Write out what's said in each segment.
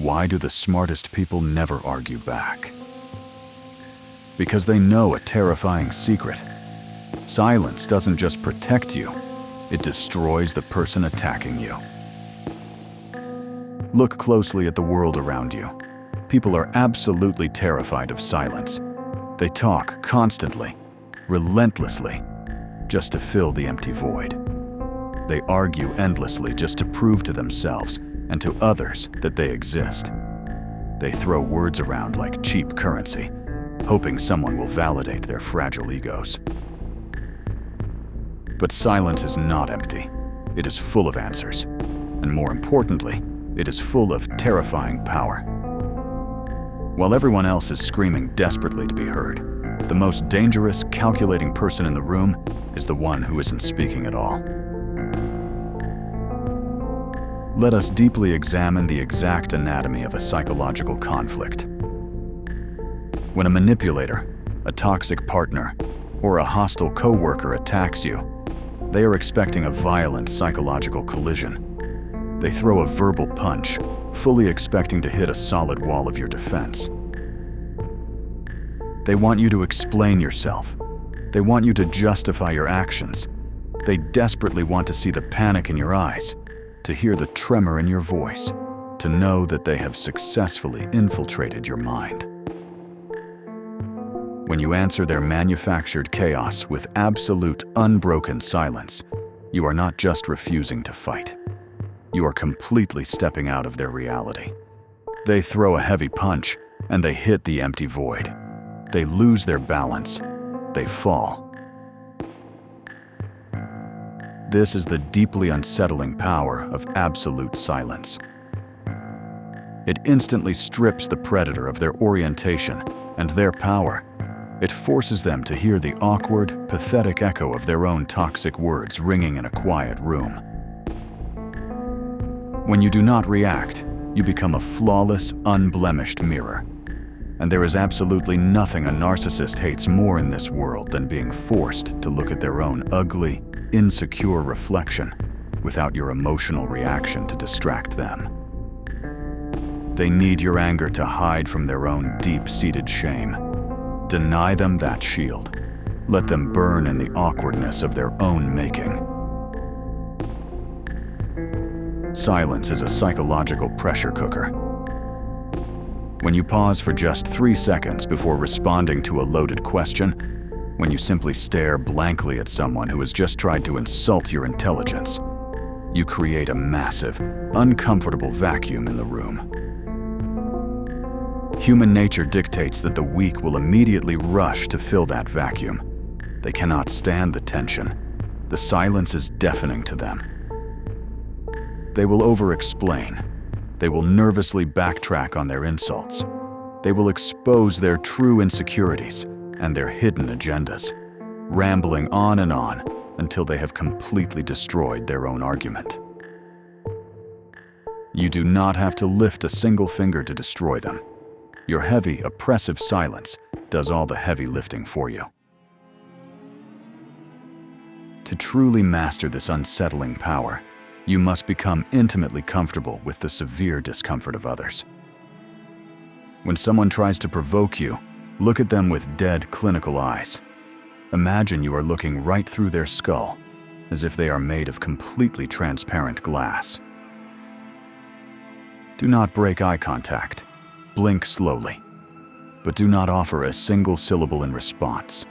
Why do the smartest people never argue back? Because they know a terrifying secret. Silence doesn't just protect you, it destroys the person attacking you. Look closely at the world around you. People are absolutely terrified of silence. They talk constantly, relentlessly, just to fill the empty void. They argue endlessly just to prove to themselves and to others that they exist. They throw words around like cheap currency, hoping someone will validate their fragile egos. But silence is not empty. It is full of answers. And more importantly, it is full of terrifying power. While everyone else is screaming desperately to be heard, the most dangerous, calculating person in the room is the one who isn't speaking at all. Let us deeply examine the exact anatomy of a psychological conflict. When a manipulator, a toxic partner, or a hostile coworker attacks you, they are expecting a violent psychological collision. They throw a verbal punch, fully expecting to hit a solid wall of your defense. They want you to explain yourself. They want you to justify your actions. They desperately want to see the panic in your eyes, to hear the tremor in your voice, to know that they have successfully infiltrated your mind. When you answer their manufactured chaos with absolute, unbroken silence, you are not just refusing to fight. You are completely stepping out of their reality. They throw a heavy punch, and they hit the empty void. They lose their balance. They fall. This is the deeply unsettling power of absolute silence. It instantly strips the predator of their orientation and their power. It forces them to hear the awkward, pathetic echo of their own toxic words ringing in a quiet room. When you do not react, you become a flawless, unblemished mirror. And there is absolutely nothing a narcissist hates more in this world than being forced to look at their own ugly, insecure reflection without your emotional reaction to distract them. They need your anger to hide from their own deep-seated shame. Deny them that shield. Let them burn in the awkwardness of their own making. Silence is a psychological pressure cooker. When you pause for just 3 seconds before responding to a loaded question, when you simply stare blankly at someone who has just tried to insult your intelligence, you create a massive, uncomfortable vacuum in the room. Human nature dictates that the weak will immediately rush to fill that vacuum. They cannot stand the tension. The silence is deafening to them. They will over-explain. They will nervously backtrack on their insults. They will expose their true insecurities and their hidden agendas, rambling on and on until they have completely destroyed their own argument. You do not have to lift a single finger to destroy them. Your heavy, oppressive silence does all the heavy lifting for you. To truly master this unsettling power, you must become intimately comfortable with the severe discomfort of others. When someone tries to provoke you, look at them with dead, clinical eyes. Imagine you are looking right through their skull, as if they are made of completely transparent glass. Do not break eye contact. Blink slowly, but do not offer a single syllable in response.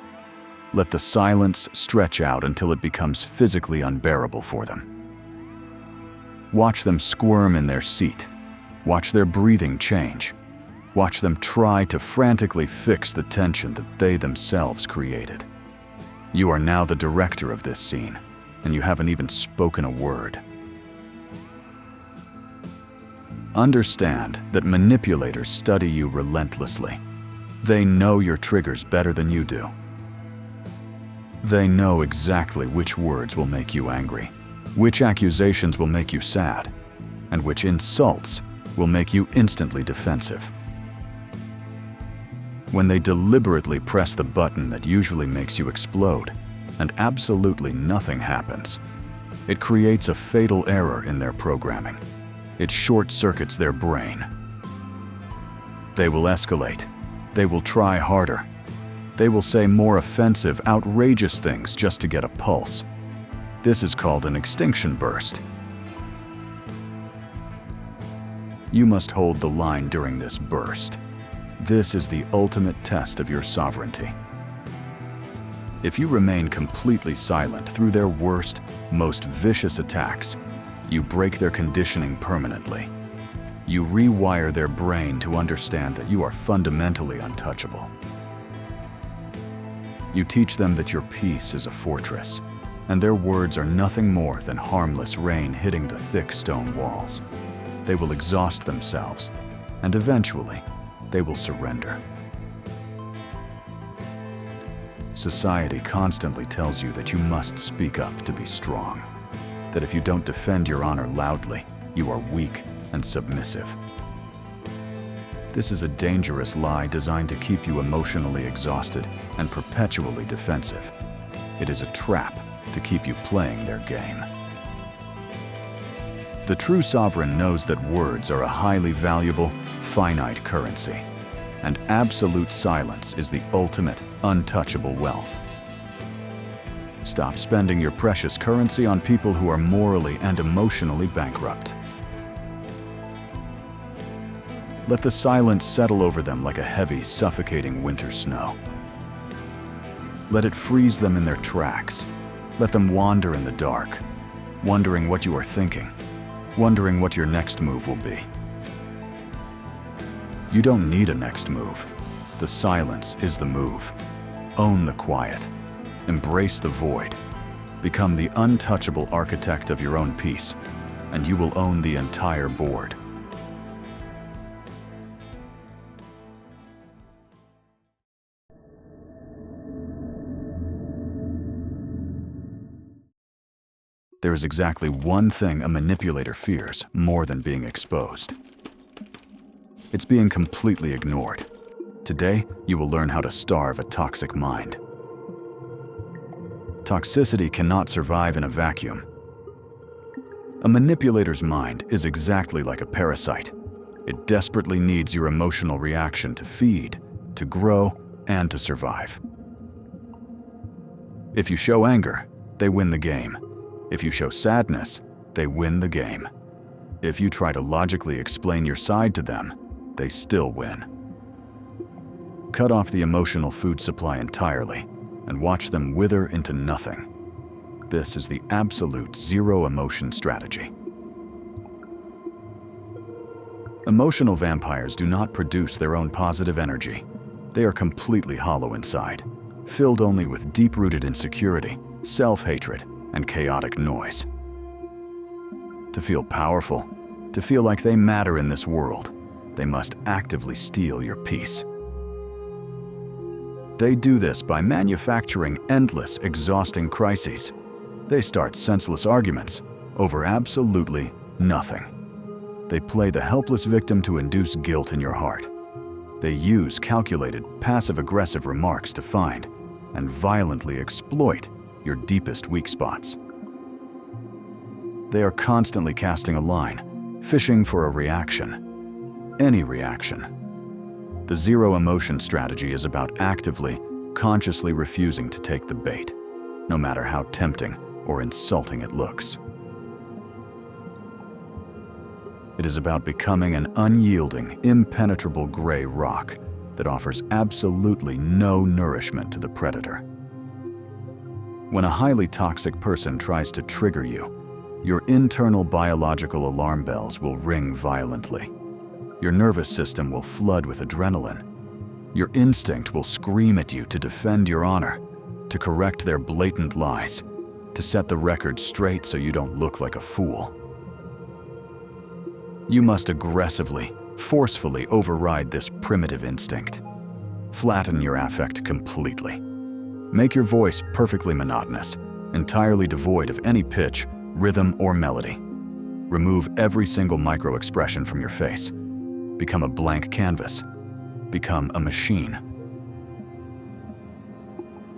Let the silence stretch out until it becomes physically unbearable for them. Watch them squirm in their seat. Watch their breathing change. Watch them try to frantically fix the tension that they themselves created. You are now the director of this scene, and you haven't even spoken a word. Understand that manipulators study you relentlessly. They know your triggers better than you do. They know exactly which words will make you angry, which accusations will make you sad, and which insults will make you instantly defensive. When they deliberately press the button that usually makes you explode, and absolutely nothing happens, it creates a fatal error in their programming. It short-circuits their brain, They will escalate. They will try harder. They will say more offensive, outrageous things just to get a pulse. This is called an extinction burst. You must hold the line during this burst. This is the ultimate test of your sovereignty. If you remain completely silent through their worst, most vicious attacks, you break their conditioning permanently. You rewire their brain to understand that you are fundamentally untouchable. You teach them that your peace is a fortress, and their words are nothing more than harmless rain hitting the thick stone walls. They will exhaust themselves, and eventually, they will surrender. Society constantly tells you that you must speak up to be strong, that if you don't defend your honor loudly, you are weak and submissive. This is a dangerous lie designed to keep you emotionally exhausted and perpetually defensive. It is a trap to keep you playing their game. The true sovereign knows that words are a highly valuable, finite currency, and absolute silence is the ultimate, untouchable wealth. Stop spending your precious currency on people who are morally and emotionally bankrupt. Let the silence settle over them like a heavy, suffocating winter snow. Let it freeze them in their tracks. Let them wander in the dark, wondering what you are thinking, wondering what your next move will be. You don't need a next move. The silence is the move. Own the quiet. Embrace the void. Become the untouchable architect of your own peace, and you will own the entire board. There is exactly one thing a manipulator fears more than being exposed. It's being completely ignored. Today, you will learn how to starve a toxic mind. Toxicity cannot survive in a vacuum. A manipulator's mind is exactly like a parasite. It desperately needs your emotional reaction to feed, to grow, and to survive. If you show anger, they win the game. If you show sadness, they win the game. If you try to logically explain your side to them, they still win. Cut off the emotional food supply entirely and watch them wither into nothing. This is the absolute zero emotion strategy. Emotional vampires do not produce their own positive energy. They are completely hollow inside, filled only with deep-rooted insecurity, self-hatred, and chaotic noise. To feel powerful, to feel like they matter in this world, they must actively steal your peace. They do this by manufacturing endless, exhausting crises. They start senseless arguments over absolutely nothing. They play the helpless victim to induce guilt in your heart. They use calculated, passive-aggressive remarks to find and violently exploit your deepest weak spots. They are constantly casting a line, fishing for a reaction. Any reaction. The zero emotion strategy is about actively, consciously refusing to take the bait, no matter how tempting or insulting it looks. It is about becoming an unyielding, impenetrable gray rock that offers absolutely no nourishment to the predator. When a highly toxic person tries to trigger you, your internal biological alarm bells will ring violently. Your nervous system will flood with adrenaline. Your instinct will scream at you to defend your honor, to correct their blatant lies, to set the record straight so you don't look like a fool. You must aggressively, forcefully override this primitive instinct. Flatten your affect completely. Make your voice perfectly monotonous, entirely devoid of any pitch, rhythm, or melody. Remove every single micro-expression from your face. Become a blank canvas. Become a machine.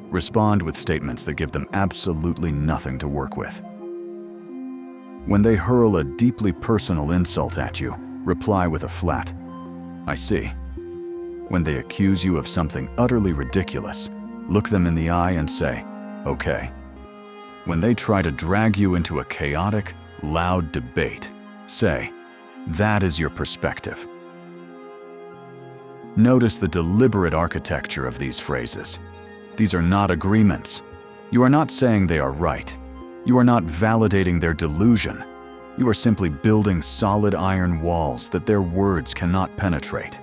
Respond with statements that give them absolutely nothing to work with. When they hurl a deeply personal insult at you, reply with a flat, "I see. When they accuse you of something utterly ridiculous, look them in the eye and say, "Okay." When they try to drag you into a chaotic, loud debate, say, "That is your perspective." Notice the deliberate architecture of these phrases. These are not agreements. You are not saying they are right. You are not validating their delusion. You are simply building solid iron walls that their words cannot penetrate.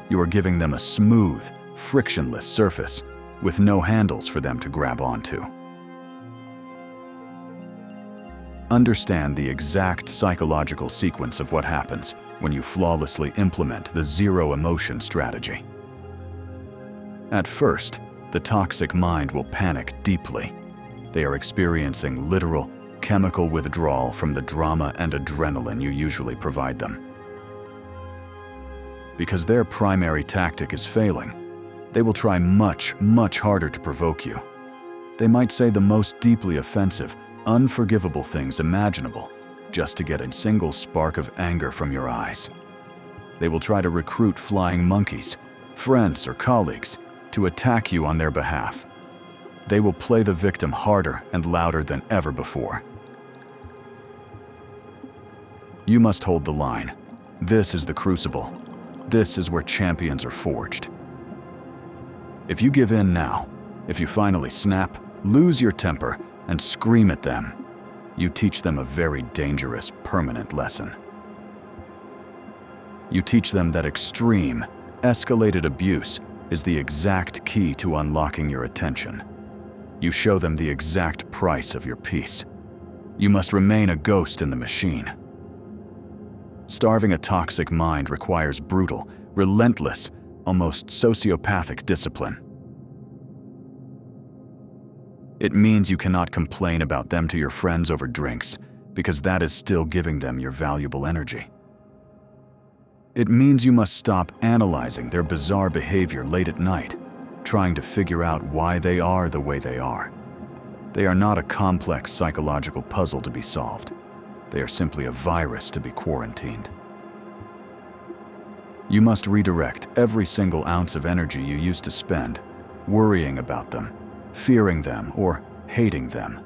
You are giving them a smooth, frictionless surface with no handles for them to grab onto. Understand the exact psychological sequence of what happens when you flawlessly implement the zero emotion strategy. At first, the toxic mind will panic deeply. They are experiencing literal chemical withdrawal from the drama and adrenaline you usually provide them. Because their primary tactic is failing, they will try much, much harder to provoke you. They might say the most deeply offensive, unforgivable things imaginable just to get a single spark of anger from your eyes. They will try to recruit flying monkeys, friends or colleagues, to attack you on their behalf. They will play the victim harder and louder than ever before. You must hold the line. This is the crucible. This is where champions are forged. If you give in now, if you finally snap, lose your temper, and scream at them, you teach them a very dangerous, permanent lesson. You teach them that extreme, escalated abuse is the exact key to unlocking your attention. You show them the exact price of your peace. You must remain a ghost in the machine. Starving a toxic mind requires brutal, relentless, almost sociopathic discipline. It means you cannot complain about them to your friends over drinks, because that is still giving them your valuable energy. It means you must stop analyzing their bizarre behavior late at night, trying to figure out why they are the way they are. They are not a complex psychological puzzle to be solved. They are simply a virus to be quarantined. You must redirect every single ounce of energy you used to spend worrying about them, fearing them, or hating them,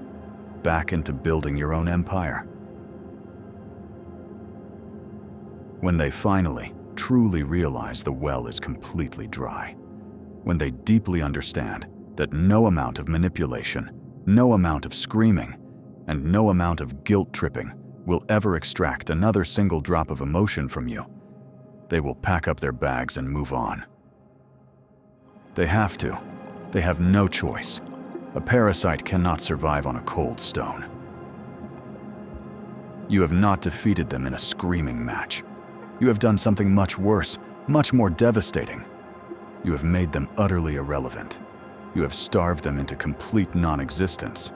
back into building your own empire. When they finally, truly realize the well is completely dry, when they deeply understand that no amount of manipulation, no amount of screaming, and no amount of guilt-tripping will ever extract another single drop of emotion from you, they will pack up their bags and move on. They have to. They have no choice. A parasite cannot survive on a cold stone. You have not defeated them in a screaming match. You have done something much worse, much more devastating. You have made them utterly irrelevant. You have starved them into complete non-existence.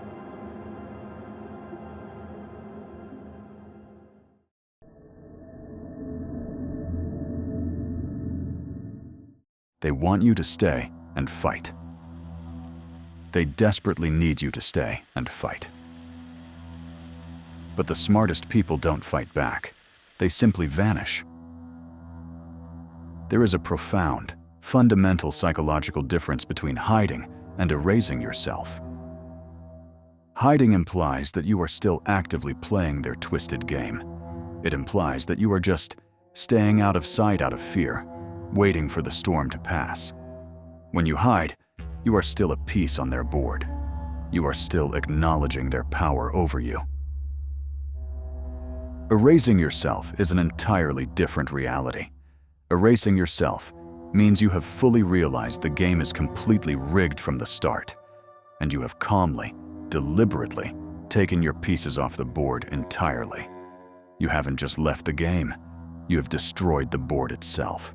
They want you to stay and fight. They desperately need you to stay and fight. But the smartest people don't fight back. They simply vanish. There is a profound, fundamental psychological difference between hiding and erasing yourself. Hiding implies that you are still actively playing their twisted game. It implies that you are just staying out of sight out of fear, waiting for the storm to pass. When you hide, you are still a piece on their board. You are still acknowledging their power over you. Erasing yourself is an entirely different reality. Erasing yourself means you have fully realized the game is completely rigged from the start, and you have calmly, deliberately taken your pieces off the board entirely. You haven't just left the game, you have destroyed the board itself.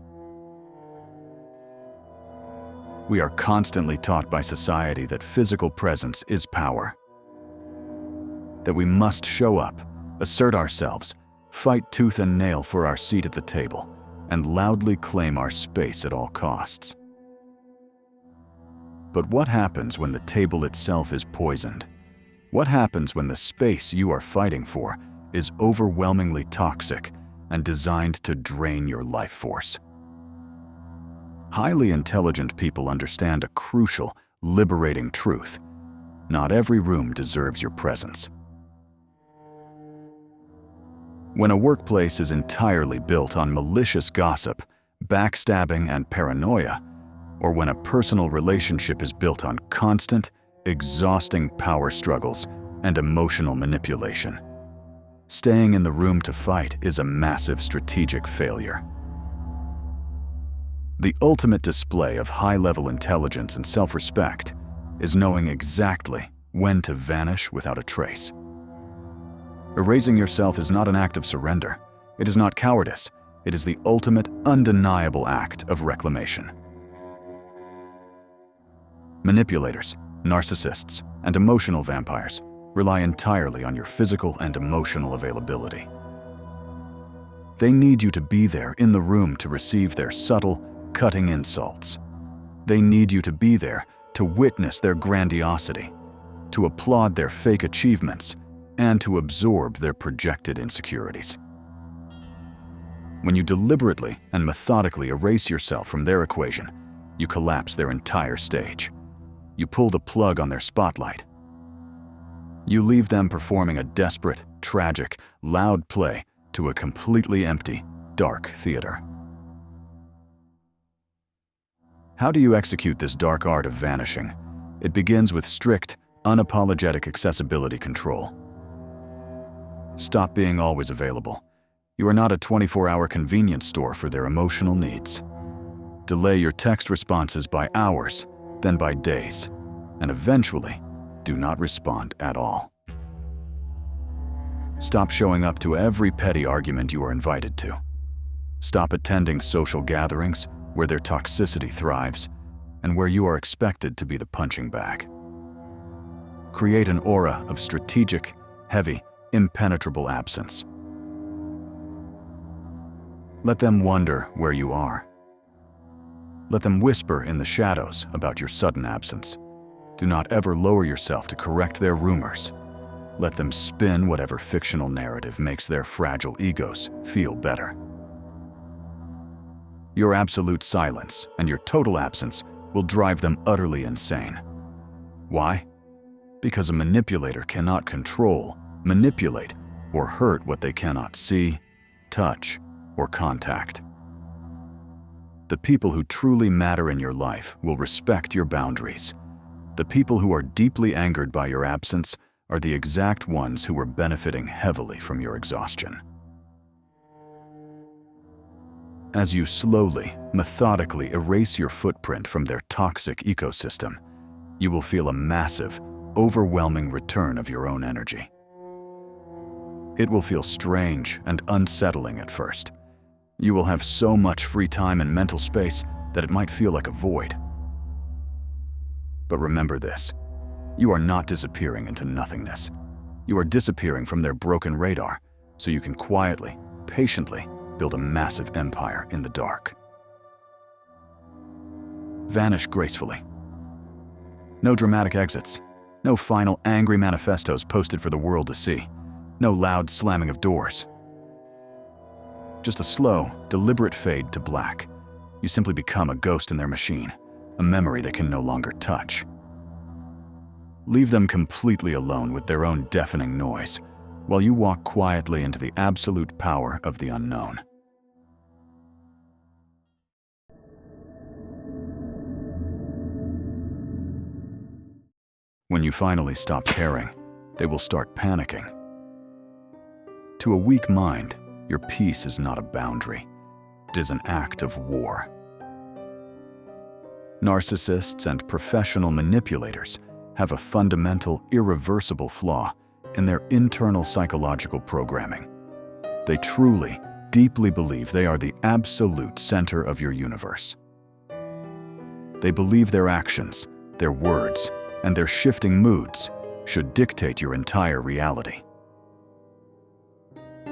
We are constantly taught by society that physical presence is power. That we must show up, assert ourselves, fight tooth and nail for our seat at the table, and loudly claim our space at all costs. But what happens when the table itself is poisoned? What happens when the space you are fighting for is overwhelmingly toxic and designed to drain your life force? Highly intelligent people understand a crucial, liberating truth. Not every room deserves your presence. When a workplace is entirely built on malicious gossip, backstabbing, and paranoia, or when a personal relationship is built on constant, exhausting power struggles and emotional manipulation, staying in the room to fight is a massive strategic failure. The ultimate display of high-level intelligence and self-respect is knowing exactly when to vanish without a trace. Erasing yourself is not an act of surrender. It is not cowardice. It is the ultimate, undeniable act of reclamation. Manipulators, narcissists, and emotional vampires rely entirely on your physical and emotional availability. They need you to be there in the room to receive their subtle, cutting insults. They need you to be there to witness their grandiosity, to applaud their fake achievements, and to absorb their projected insecurities. When you deliberately and methodically erase yourself from their equation, you collapse their entire stage. You pull the plug on their spotlight. You leave them performing a desperate, tragic, loud play to a completely empty, dark theater. How do you execute this dark art of vanishing? It begins with strict, unapologetic accessibility control. Stop being always available. You are not a 24-hour convenience store for their emotional needs. Delay your text responses by hours, then by days, and eventually, do not respond at all. Stop showing up to every petty argument you are invited to. Stop attending social gatherings where their toxicity thrives and where you are expected to be the punching bag. Create an aura of strategic, heavy, impenetrable absence. Let them wonder where you are. Let them whisper in the shadows about your sudden absence. Do not ever lower yourself to correct their rumors. Let them spin whatever fictional narrative makes their fragile egos feel better. Your absolute silence and your total absence will drive them utterly insane. Why? Because a manipulator cannot control, manipulate, or hurt what they cannot see, touch, or contact. The people who truly matter in your life will respect your boundaries. The people who are deeply angered by your absence are the exact ones who are benefiting heavily from your exhaustion. As you slowly, methodically erase your footprint from their toxic ecosystem, you will feel a massive, overwhelming return of your own energy. It will feel strange and unsettling at first. You will have so much free time and mental space that it might feel like a void. But remember this, you are not disappearing into nothingness. You are disappearing from their broken radar, so you can quietly, patiently build a massive empire in the dark. Vanish gracefully. No dramatic exits. No final angry manifestos posted for the world to see. No loud slamming of doors. Just a slow, deliberate fade to black. You simply become a ghost in their machine, a memory they can no longer touch. Leave them completely alone with their own deafening noise, while you walk quietly into the absolute power of the unknown. When you finally stop caring, they will start panicking. To a weak mind, your peace is not a boundary. It is an act of war. Narcissists and professional manipulators have a fundamental, irreversible flaw in their internal psychological programming. They truly, deeply believe they are the absolute center of your universe. They believe their actions, their words, and their shifting moods should dictate your entire reality.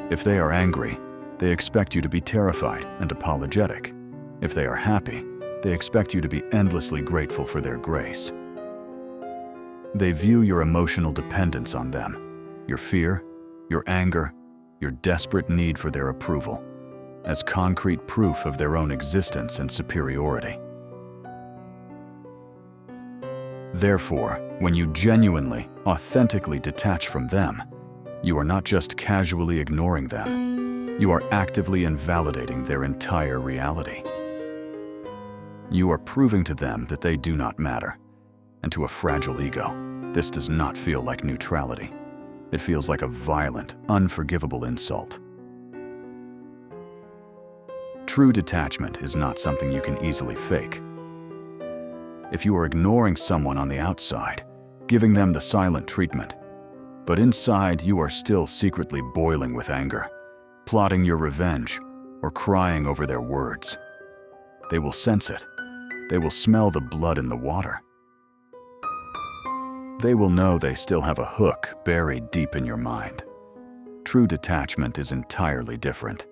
If they are angry, they expect you to be terrified and apologetic. If they are happy, they expect you to be endlessly grateful for their grace. They view your emotional dependence on them, your fear, your anger, your desperate need for their approval, as concrete proof of their own existence and superiority. Therefore, when you genuinely, authentically detach from them, you are not just casually ignoring them, you are actively invalidating their entire reality. You are proving to them that they do not matter, and to a fragile ego, this does not feel like neutrality. It feels like a violent, unforgivable insult. True detachment is not something you can easily fake. If you are ignoring someone on the outside, giving them the silent treatment, but inside you are still secretly boiling with anger, plotting your revenge, or crying over their words, they will sense it. They will smell the blood in the water. They will know they still have a hook buried deep in your mind. True detachment is entirely different.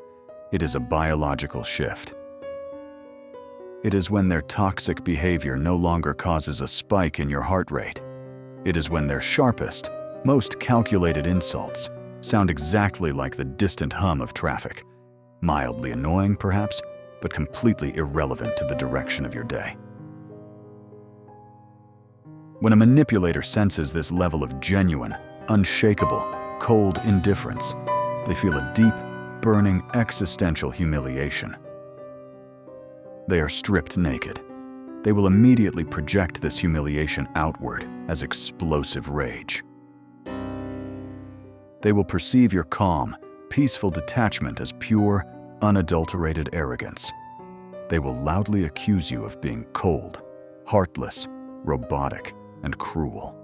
It is a biological shift. It is when their toxic behavior no longer causes a spike in your heart rate. It is when their sharpest, most calculated insults sound exactly like the distant hum of traffic. Mildly annoying, perhaps, but completely irrelevant to the direction of your day. When a manipulator senses this level of genuine, unshakable, cold indifference, they feel a deep, burning, existential humiliation. They are stripped naked. They will immediately project this humiliation outward as explosive rage. They will perceive your calm, peaceful detachment as pure, unadulterated arrogance. They will loudly accuse you of being cold, heartless, robotic, and cruel.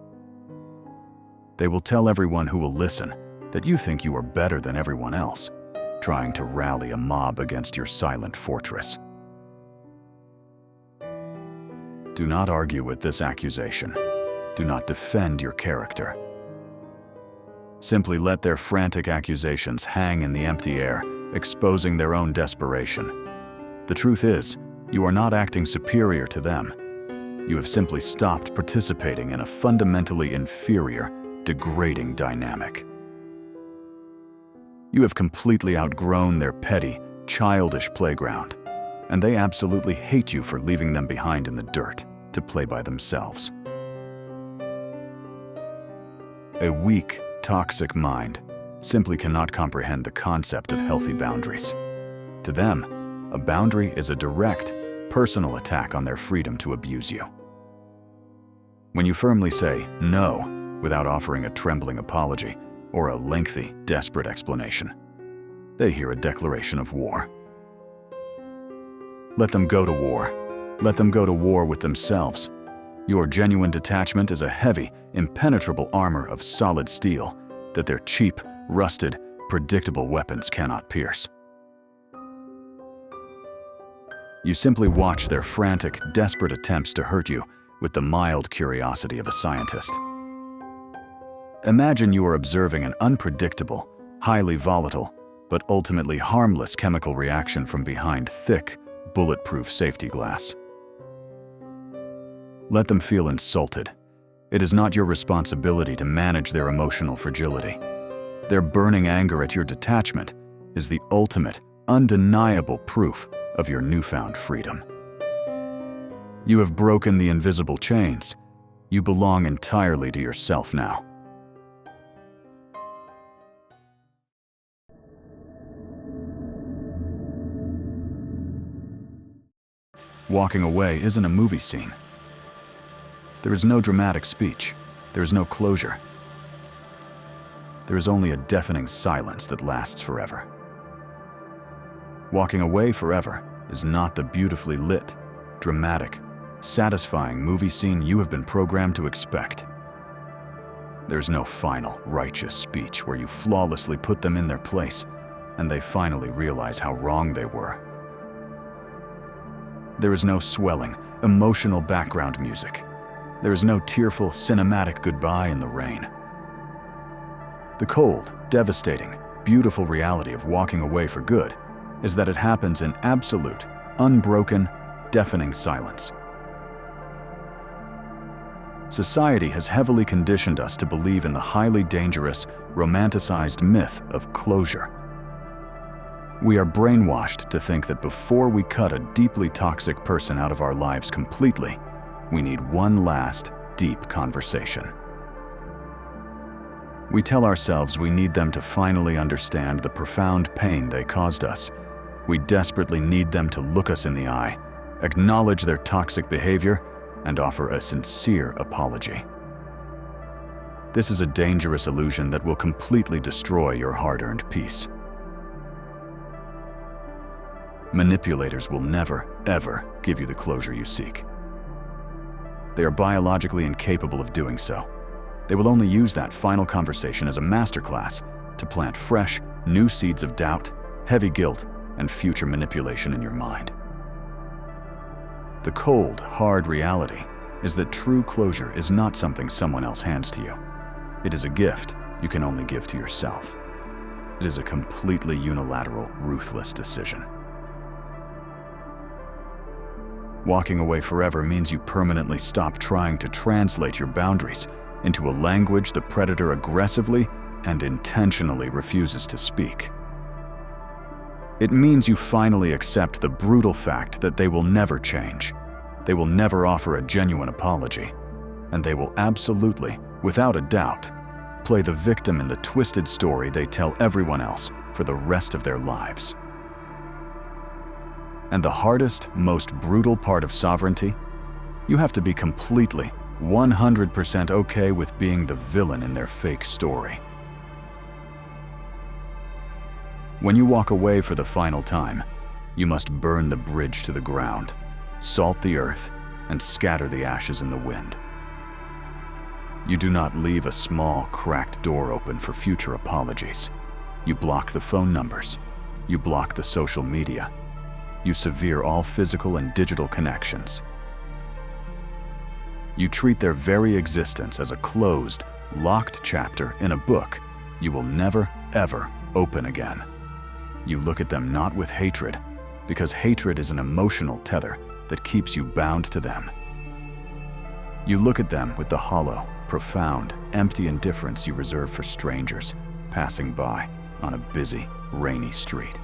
They will tell everyone who will listen that you think you are better than everyone else, trying to rally a mob against your silent fortress. Do not argue with this accusation. Do not defend your character. Simply let their frantic accusations hang in the empty air, exposing their own desperation. The truth is, you are not acting superior to them. You have simply stopped participating in a fundamentally inferior, degrading dynamic. You have completely outgrown their petty, childish playground, and they absolutely hate you for leaving them behind in the dirt to play by themselves. A weak, toxic mind simply cannot comprehend the concept of healthy boundaries. To them, a boundary is a direct, personal attack on their freedom to abuse you. When you firmly say no without offering a trembling apology or a lengthy, desperate explanation, they hear a declaration of war. Let them go to war. Let them go to war with themselves. Your genuine detachment is a heavy, impenetrable armor of solid steel that their cheap, rusted, predictable weapons cannot pierce. You simply watch their frantic, desperate attempts to hurt you with the mild curiosity of a scientist. Imagine you are observing an unpredictable, highly volatile, but ultimately harmless chemical reaction from behind thick, bulletproof safety glass. Let them feel insulted. It is not your responsibility to manage their emotional fragility. Their burning anger at your detachment is the ultimate, undeniable proof of your newfound freedom. You have broken the invisible chains. You belong entirely to yourself now. Walking away isn't a movie scene. There is no dramatic speech. There is no closure. There is only a deafening silence that lasts forever. Walking away forever is not the beautifully lit, dramatic, satisfying movie scene you have been programmed to expect. There's no final, righteous speech where you flawlessly put them in their place and they finally realize how wrong they were. There is no swelling, emotional background music. There is no tearful, cinematic goodbye in the rain. The cold, devastating, beautiful reality of walking away for good is that it happens in absolute, unbroken, deafening silence. Society has heavily conditioned us to believe in the highly dangerous, romanticized myth of closure. We are brainwashed to think that before we cut a deeply toxic person out of our lives completely, we need one last, deep conversation. We tell ourselves we need them to finally understand the profound pain they caused us. We desperately need them to look us in the eye, acknowledge their toxic behavior, and offer a sincere apology. This is a dangerous illusion that will completely destroy your hard-earned peace. Manipulators will never, ever give you the closure you seek. They are biologically incapable of doing so. They will only use that final conversation as a masterclass to plant fresh, new seeds of doubt, heavy guilt, and future manipulation in your mind. The cold, hard reality is that true closure is not something someone else hands to you. It is a gift you can only give to yourself. It is a completely unilateral, ruthless decision. Walking away forever means you permanently stop trying to translate your boundaries into a language the predator aggressively and intentionally refuses to speak. It means you finally accept the brutal fact that they will never change. They will never offer a genuine apology, and they will absolutely, without a doubt, play the victim in the twisted story they tell everyone else for the rest of their lives. And the hardest, most brutal part of sovereignty? You have to be completely, 100% okay with being the villain in their fake story. When you walk away for the final time, you must burn the bridge to the ground, salt the earth, and scatter the ashes in the wind. You do not leave a small, cracked door open for future apologies. You block the phone numbers. You block the social media. You sever all physical and digital connections. You treat their very existence as a closed, locked chapter in a book you will never, ever open again. You look at them not with hatred, because hatred is an emotional tether that keeps you bound to them. You look at them with the hollow, profound, empty indifference you reserve for strangers passing by on a busy, rainy street.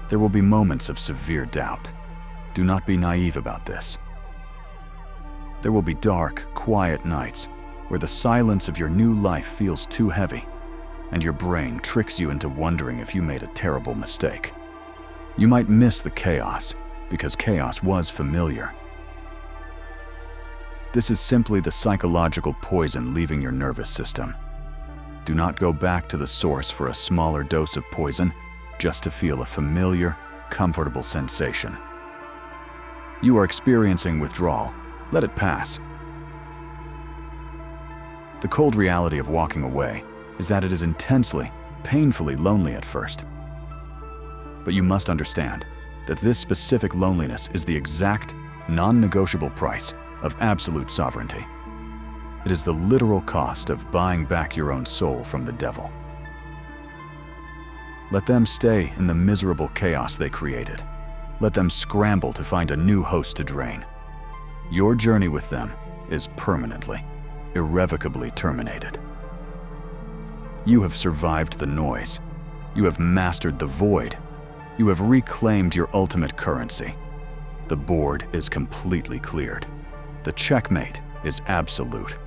There will be moments of severe doubt. Do not be naive about this. There will be dark, quiet nights where the silence of your new life feels too heavy, and your brain tricks you into wondering if you made a terrible mistake. You might miss the chaos, because chaos was familiar. This is simply the psychological poison leaving your nervous system. Do not go back to the source for a smaller dose of poison just to feel a familiar, comfortable sensation. You are experiencing withdrawal. Let it pass. The cold reality of walking away is that it is intensely, painfully lonely at first. But you must understand that this specific loneliness is the exact, non-negotiable price of absolute sovereignty. It is the literal cost of buying back your own soul from the devil. Let them stay in the miserable chaos they created. Let them scramble to find a new host to drain. Your journey with them is permanently, irrevocably terminated. You have survived the noise. You have mastered the void. You have reclaimed your ultimate currency. The board is completely cleared. The checkmate is absolute.